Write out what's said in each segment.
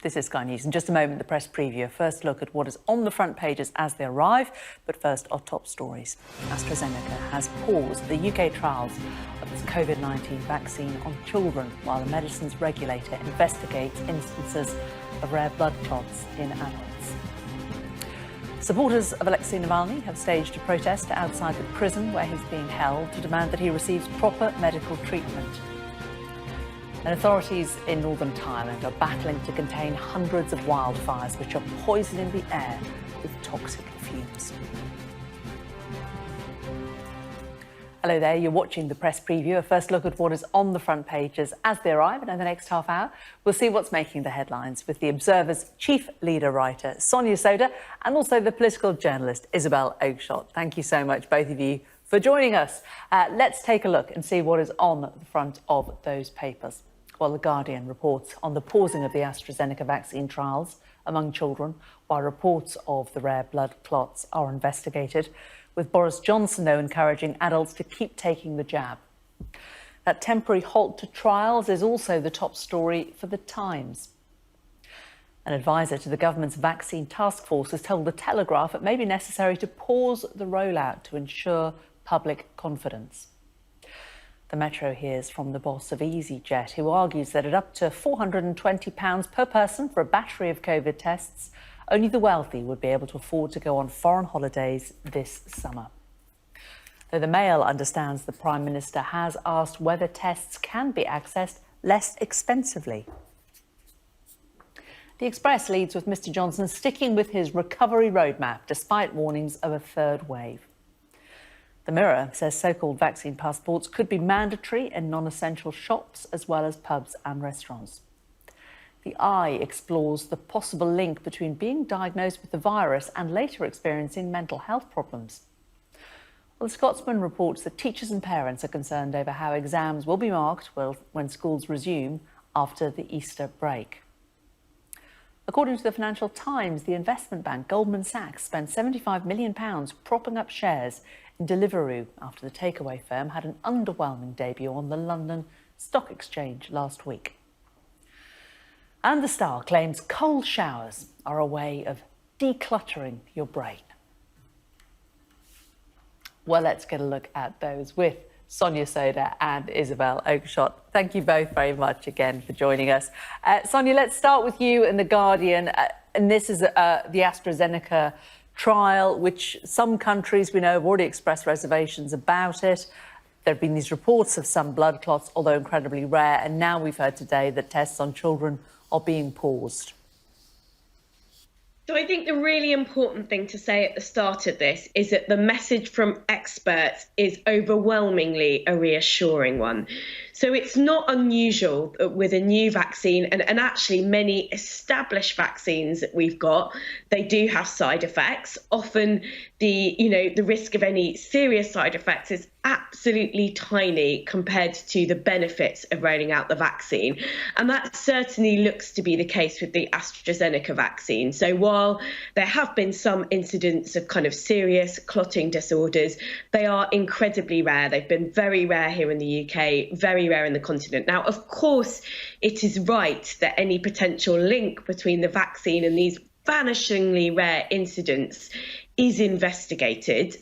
This is Sky News. In just a moment, the press preview. A first look at what is on the front pages as they arrive. But first, our top stories. AstraZeneca has paused the UK trials of its COVID-19 vaccine on children while the medicines regulator investigates instances of rare blood clots in adults. Supporters of Alexei Navalny have staged a protest outside the prison where he's being held to demand that he receives proper medical treatment. And authorities in northern Thailand are battling to contain hundreds of wildfires which are poisoning the air with toxic fumes. Hello there, you're watching the press preview. A first look at what is on the front pages as they arrive. And in the next half hour, we'll see what's making the headlines with the Observer's chief leader writer, Sonia Sodha, and also the political journalist, Isabel Oakeshott. Thank you so much, both of you, for joining us. Let's take a look and see what is on the front of those papers. Well, The Guardian reports on the pausing of the AstraZeneca vaccine trials among children, while reports of the rare blood clots are investigated, with Boris Johnson, though, encouraging adults to keep taking the jab. That temporary halt to trials is also the top story for The Times. An advisor to the government's vaccine task force has told The Telegraph it may be necessary to pause the rollout to ensure public confidence. The Metro hears from the boss of EasyJet, who argues that at up to £420 per person for a battery of COVID tests, only the wealthy would be able to afford to go on foreign holidays this summer. Though the Mail understands the Prime Minister has asked whether tests can be accessed less expensively. The Express leads with Mr Johnson sticking with his recovery roadmap despite warnings of a third wave. The Mirror says so-called vaccine passports could be mandatory in non-essential shops as well as pubs and restaurants. The Eye explores the possible link between being diagnosed with the virus and later experiencing mental health problems. Well, the Scotsman reports that teachers and parents are concerned over how exams will be marked when schools resume after the Easter break. According to the Financial Times, the investment bank Goldman Sachs spent £75 million propping up shares in Deliveroo after the takeaway firm had an underwhelming debut on the London Stock Exchange last week. And The Star claims cold showers are a way of decluttering your brain. Well, let's get a look at those with Sonia Sodha and Isabel Oakeshott. Thank you both very much again for joining us. Sonia, let's start with you and The Guardian. And this is the AstraZeneca trial, which some countries we know have already expressed reservations about it. There have been these reports of some blood clots, although incredibly rare. And now we've heard today that tests on children are being paused. So I think the really important thing to say at the start of this is that the message from experts is overwhelmingly a reassuring one. So it's not unusual with a new vaccine, and actually many established vaccines that we've got, they do have side effects. Often the risk of any serious side effects is absolutely tiny compared to the benefits of rolling out the vaccine. And that certainly looks to be the case with the AstraZeneca vaccine. So while there have been some incidents of kind of serious clotting disorders, they are incredibly rare. They've been very rare here in the UK, very rare in the continent. Now, of course, it is right that any potential link between the vaccine and these vanishingly rare incidents is investigated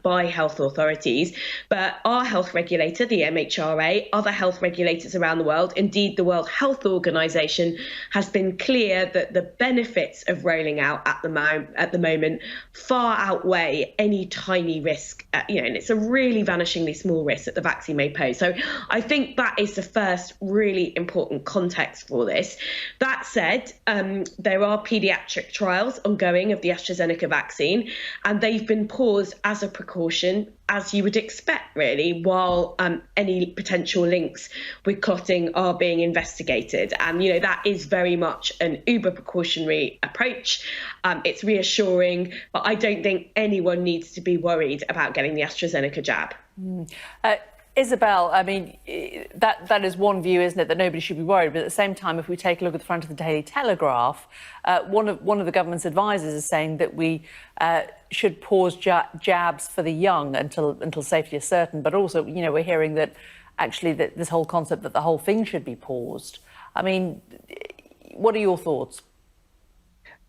by health authorities. But our health regulator, the MHRA, other health regulators around the world, indeed the World Health Organization, has been clear that the benefits of rolling out at the moment far outweigh any tiny risk, and it's a really vanishingly small risk that the vaccine may pose. So I think that is the first really important context for this. That said, there are paediatric trials ongoing of the AstraZeneca vaccine, and they've been paused as a precaution, as you would expect, really, while any potential links with clotting are being investigated. And, that is very much an uber precautionary approach. It's reassuring, but I don't think anyone needs to be worried about getting the AstraZeneca jab. Isabel, I mean, that is one view, isn't it, that nobody should be worried. But at the same time, if we take a look at the front of the Daily Telegraph, one of the government's advisors is saying that we should pause jabs for the young until safety is certain. But also, we're hearing that actually that this whole concept that the whole thing should be paused. I mean, What are your thoughts?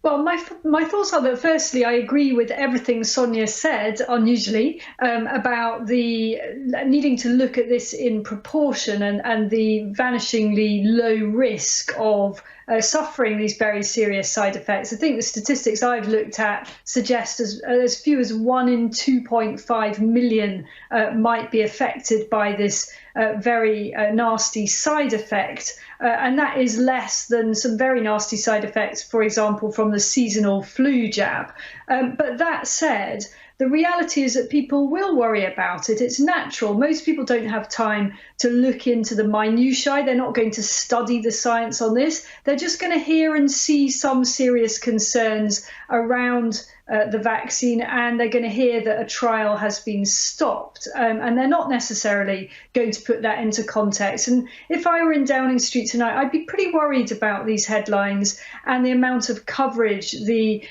Well, my thoughts are that firstly, I agree with everything Sonia said, unusually, about the needing to look at this in proportion and the vanishingly low risk of suffering these very serious side effects. I think the statistics I've looked at suggest as few as 1 in 2.5 million might be affected by this very nasty side effect. And that is less than some very nasty side effects, for example, from the seasonal flu jab. But that said, the reality is that people will worry about it. It's natural. Most people don't have time to look into the minutiae. They're not going to study the science on this. They're just going to hear and see some serious concerns around the vaccine, and they're going to hear that a trial has been stopped, and they're not necessarily going to put that into context. And if I were in Downing Street tonight, I'd be pretty worried about these headlines and the amount of coverage the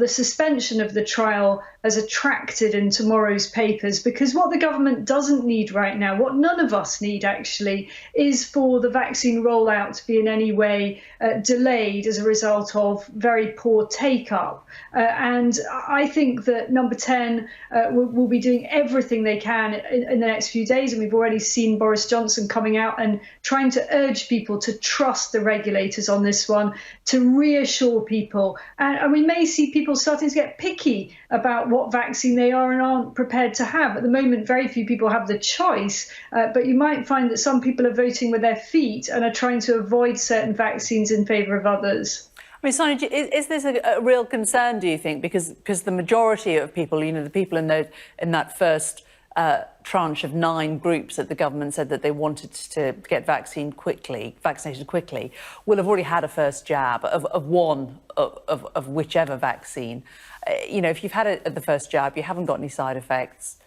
suspension of the trial has attracted in tomorrow's papers, because what the government doesn't need right now, what none of us need actually, is for the vaccine rollout to be in any way delayed as a result of very poor take-up. And I think that Number 10 will be doing everything they can in the next few days. And we've already seen Boris Johnson coming out and trying to urge people to trust the regulators on this one, to reassure people. And we may see people starting to get picky about what vaccine they are and aren't prepared to have. At the moment, very few people have the choice, but you might find that some people are voting with their feet and are trying to avoid certain vaccines in favour of others. I mean, Sonia, is this a real concern, do you think? Because the majority of people, the people in that first tranche of 9 groups that the government said that they wanted to get vaccinated quickly, will have already had a first jab of one of whichever vaccine. If you've had it at the first jab, you haven't got any side effects.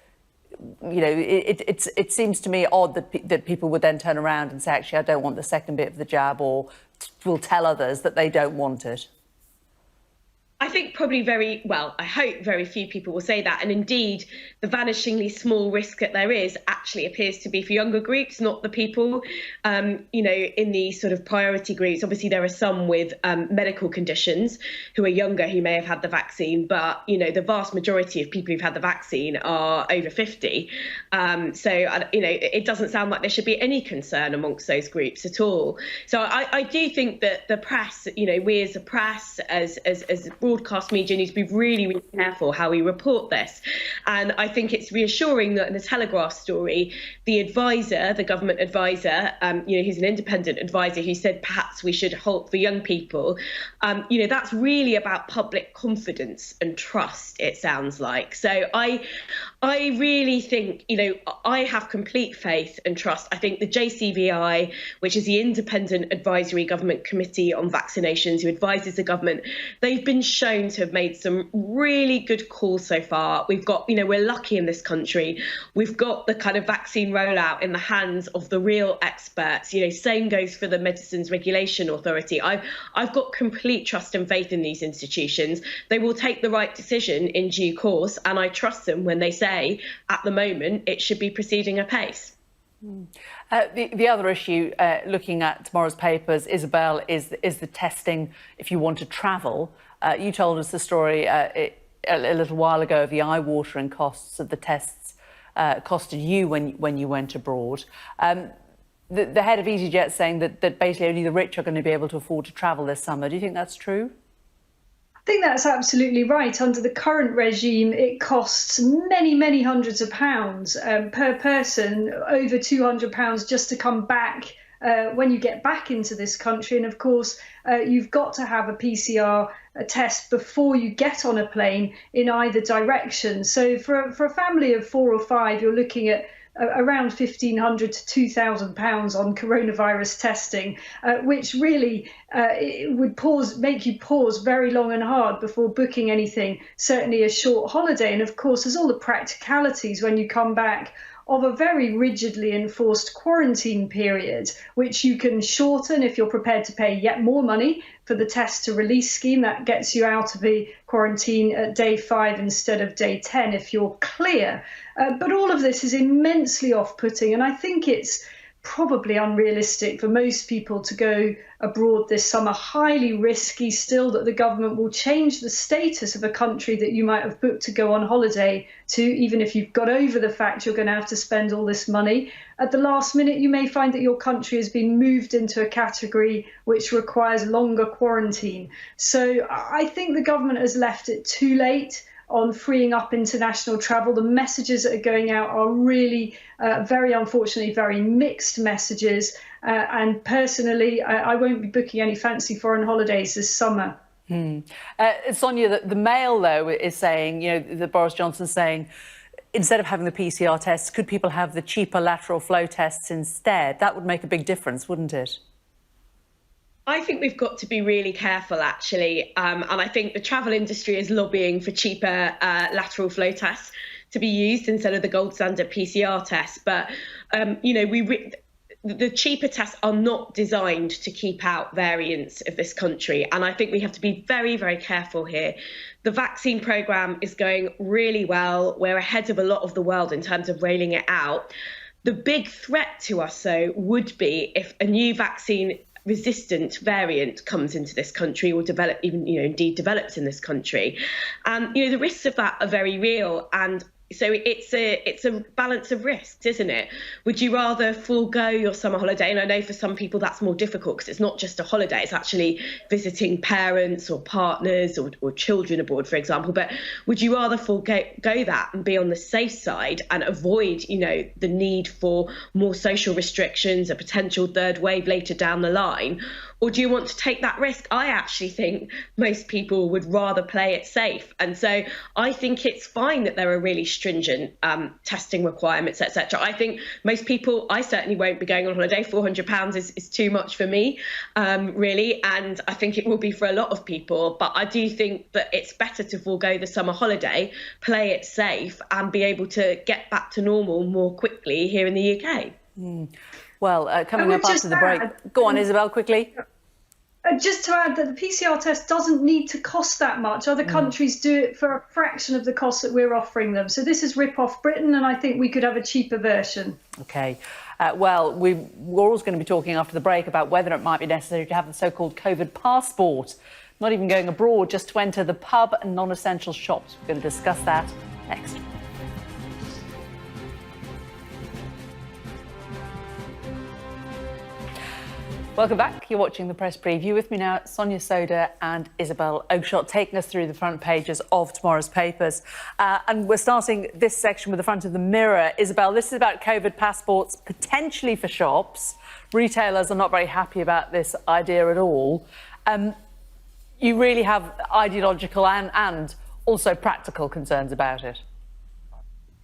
It seems to me odd that people would then turn around and say, actually, I don't want the second bit of the jab, or will tell others that they don't want it. I think probably I hope very few people will say that. And indeed, the vanishingly small risk that there is actually appears to be for younger groups, not the people, in these sort of priority groups. Obviously, there are some with medical conditions who are younger who may have had the vaccine, but, the vast majority of people who've had the vaccine are over 50. It doesn't sound like there should be any concern amongst those groups at all. So I do think that the press, we as a press, as broadcast media, need to be really, really careful how we report this. And I think it's reassuring that in the Telegraph story, the government advisor, who's an independent advisor, who said perhaps we should halt for young people, that's really about public confidence and trust, it sounds like. So I really think, I have complete faith and trust. I think the JCVI, which is the Independent Advisory Government Committee on Vaccinations, who advises the government, they've been shown to have made some really good calls so far. We've got, we're lucky in this country. We've got the kind of vaccine rollout in the hands of the real experts. Same goes for the Medicines Regulation Authority. I've got complete trust and faith in these institutions. They will take the right decision in due course, and I trust them when they say, at the moment, it should be proceeding apace. The other issue, looking at tomorrow's papers, Isabel, is the testing if you want to travel. You told us the story a little while ago of the eye-watering costs of the tests costed you when you went abroad. The head of EasyJet saying that basically only the rich are going to be able to afford to travel this summer. Do you think that's true? I think that's absolutely right. Under the current regime, it costs many, many hundreds of pounds per person, over £200 just to come back when you get back into this country. And of course, you've got to have a PCR test before you get on a plane in either direction. So for a family of 4 or 5, you're looking at around £1,500 to £2,000 on coronavirus testing, which really would make you pause very long and hard before booking anything, certainly a short holiday. And of course, there's all the practicalities when you come back of a very rigidly enforced quarantine period, which you can shorten if you're prepared to pay yet more money for the test to release scheme. That gets you out of the quarantine at day 5 instead of day 10 if you're clear. But all of this is immensely off-putting, and I think it's probably unrealistic for most people to go abroad this summer. Highly risky still that the government will change the status of a country that you might have booked to go on holiday to, even if you've got over the fact you're going to have to spend all this money. At the last minute, you may find that your country has been moved into a category which requires longer quarantine. So I think the government has left it too late on freeing up international travel. The messages that are going out are really, very unfortunately, very mixed messages. And personally, I won't be booking any fancy foreign holidays this summer. Sonia, the Mail, though, is saying, that Boris Johnson's saying, instead of having the PCR tests, could people have the cheaper lateral flow tests instead? That would make a big difference, wouldn't it? I think we've got to be really careful, actually. And I think the travel industry is lobbying for cheaper lateral flow tests to be used instead of the gold standard PCR tests. But, the cheaper tests are not designed to keep out variants of this country. And I think we have to be very, very careful here. The vaccine programme is going really well. We're ahead of a lot of the world in terms of rolling it out. The big threat to us, though, would be if a new vaccine resistant variant comes into this country or indeed develops in this country. And, the risks of that are very real. And so it's a balance of risks, isn't it? Would you rather forego your summer holiday? And I know for some people that's more difficult because it's not just a holiday, it's actually visiting parents or partners or children abroad, for example. But would you rather forego that and be on the safe side and avoid, the need for more social restrictions, a potential third wave later down the line? Or do you want to take that risk? I actually think most people would rather play it safe. And so I think it's fine that there are really stringent testing requirements, etc. I think most people, I certainly won't be going on holiday. £400 is too much for me, really. And I think it will be for a lot of people. But I do think that it's better to forego the summer holiday, play it safe and be able to get back to normal more quickly here in the UK. Well, coming up after the break. Go on, Isabel, quickly. Just to add that the PCR test doesn't need to cost that much. Other countries do it for a fraction of the cost that we're offering them. So this is rip off Britain, and I think we could have a cheaper version. OK. We're also going to be talking after the break about whether it might be necessary to have the so-called COVID passport. Not even going abroad, just to enter the pub and non-essential shops. We're going to discuss that next. Welcome back. You're watching the Press Preview. With me now, Sonia Sodha and Isabel Oakeshott, taking us through the front pages of tomorrow's papers. And we're starting this section with the front of the Mirror. Isabel, this is about COVID passports, potentially for shops. Retailers are not very happy about this idea at all. You really have ideological and also practical concerns about it.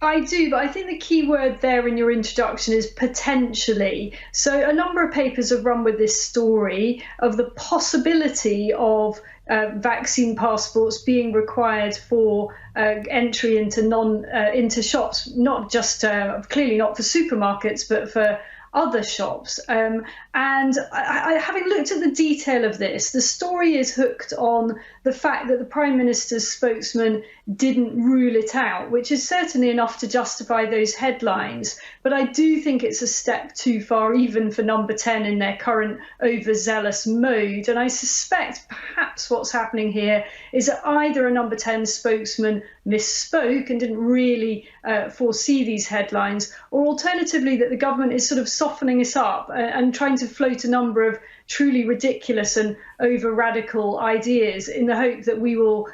I do, but I think the key word there in your introduction is potentially. So a number of papers have run with this story of the possibility of vaccine passports being required for entry into shops, not just clearly not for supermarkets, but for other shops. And having looked at the detail of this, the story is hooked on the fact that the Prime Minister's spokesman didn't rule it out, which is certainly enough to justify those headlines. But I do think it's a step too far, even for Number 10 in their current overzealous mode. And I suspect perhaps what's happening here is that either a Number 10 spokesman misspoke and didn't really foresee these headlines, or alternatively that the government is sort of softening it up and trying to float a number of truly ridiculous and over radical ideas in the hope that we will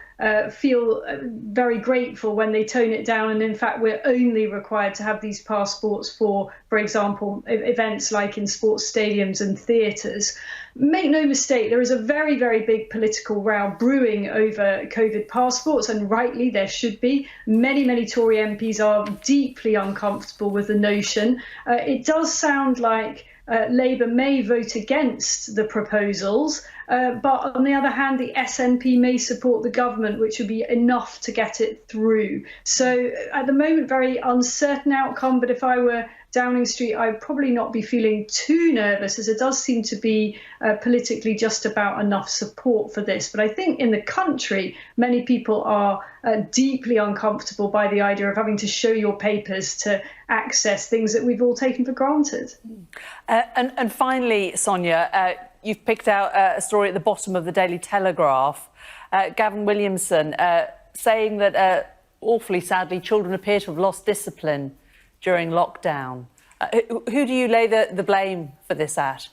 feel very grateful when they tone it down. And in fact, we're only required to have these passports for example, events like in sports stadiums and theatres. Make no mistake, there is a very, very big political row brewing over COVID passports, and rightly there should be. Many, many Tory MPs are deeply uncomfortable with the notion. It does sound like Labour may vote against the proposals, But on the other hand, the SNP may support the government, which would be enough to get it through. So at the moment, very uncertain outcome. But if I were Downing Street, I would probably not be feeling too nervous, as it does seem to be politically just about enough support for this. But I think in the country, many people are deeply uncomfortable by the idea of having to show your papers to access things that we've all taken for granted. And finally, Sonia, you've picked out a story at the bottom of the Daily Telegraph. Gavin Williamson saying that, awfully sadly, children appear to have lost discipline during lockdown. Who do you lay the blame for this at?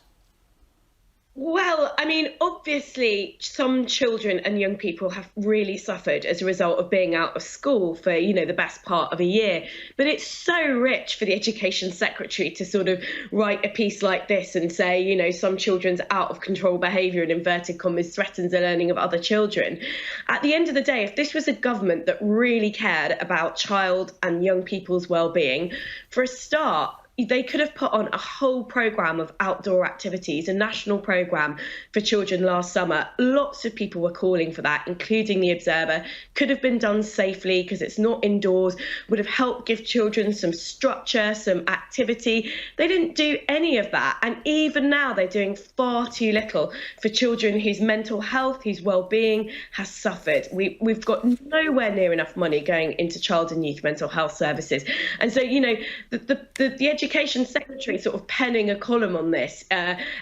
Well, I mean, obviously, some children and young people have really suffered as a result of being out of school for, the best part of a year. But it's so rich for the Education Secretary to sort of write a piece like this and say, some children's out of control behaviour, in inverted commas, threatens the learning of other children. At the end of the day, if this was a government that really cared about child and young people's well-being, for a start, they could have put on a whole programme of outdoor activities, a national programme for children last summer. Lots of people were calling for that, including the Observer. Could have been done safely because it's not indoors, would have helped give children some structure, some activity. They didn't do any of that. And even now they're doing far too little for children whose mental health, whose well-being has suffered. We've got nowhere near enough money going into child and youth mental health services. And so, the Education Secretary sort of penning a column on this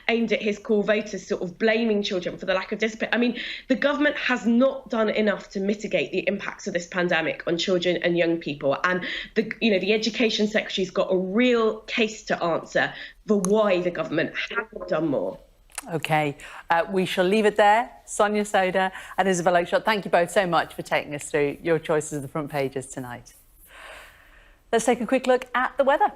aimed at his core voters, sort of blaming children for the lack of discipline. I mean, the government has not done enough to mitigate the impacts of this pandemic on children and young people. And the Education Secretary's got a real case to answer for why the government hasn't done more. OK, we shall leave it there. Sonia Sodha and Isabel Oakeshott, thank you both so much for taking us through your choices of the front pages tonight. Let's take a quick look at the weather.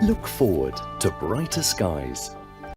Look forward to brighter skies